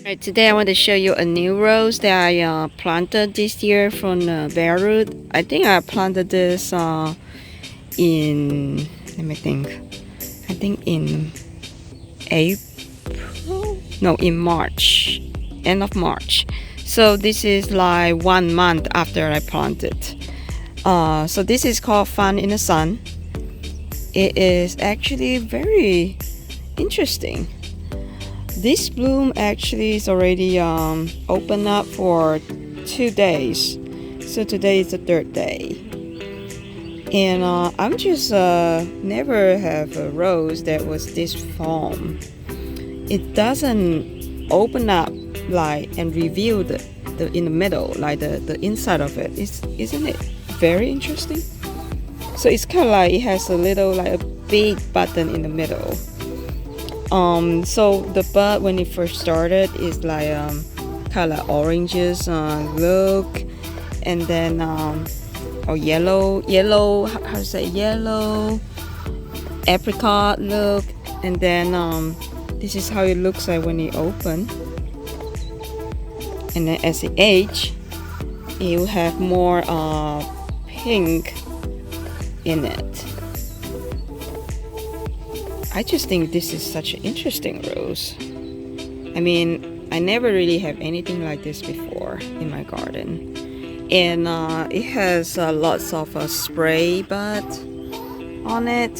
Right, today I want to show you a new rose that I planted this year from Beirut. I think I planted this in, let me think, I think in April? No, in March, end of March. So this is like 1 month after I planted. So this is called Fun in the Sun. It is actually very interesting. This bloom actually is already open up for 2 days. So today is the third day. And I'm just never have a rose that was this form. It doesn't open up like and reveal the in the middle, like the inside of it. Isn't it very interesting? So it's kind of like it has a little like a big button in the middle. So the bud when it first started is like kind of like oranges look, and then yellow how to say yellow apricot look, and then this is how it looks like when it open, and then as it age, it will have more pink in it. I just think this is such an interesting rose. I mean, I never really have anything like this before in my garden. And it has lots of spray bud on it.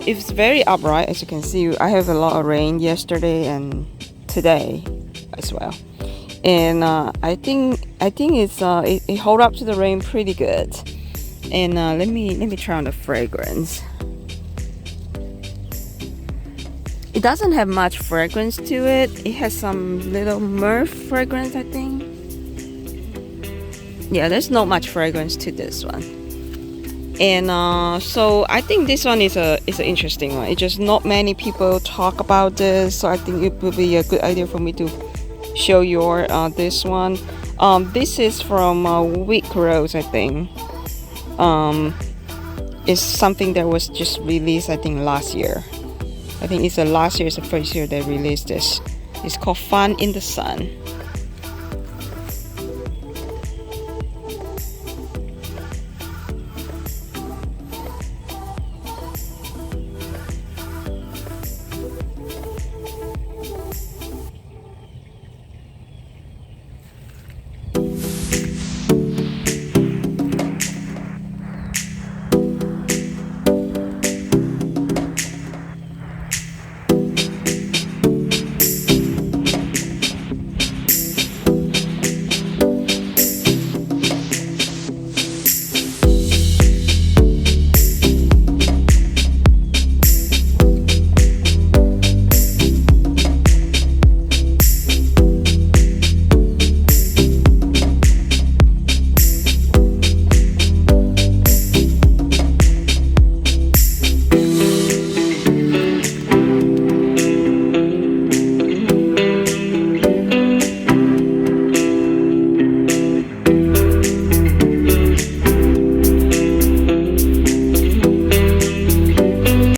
It's very upright, as you can see. I have a lot of rain yesterday and today as well. And I think it hold up to the rain pretty good. And let me try on the fragrance. It doesn't have much fragrance to it. It has some little myrrh fragrance, I think. Yeah, there's not much fragrance to this one. And so I think this one is an interesting one. It's just not many people talk about this, so I think it would be a good idea for me to show you this one. This is from Wick Rose, I think. It's something that was just released, I think, last year. I think it's the first year they released this. It's called Fun in the Sun.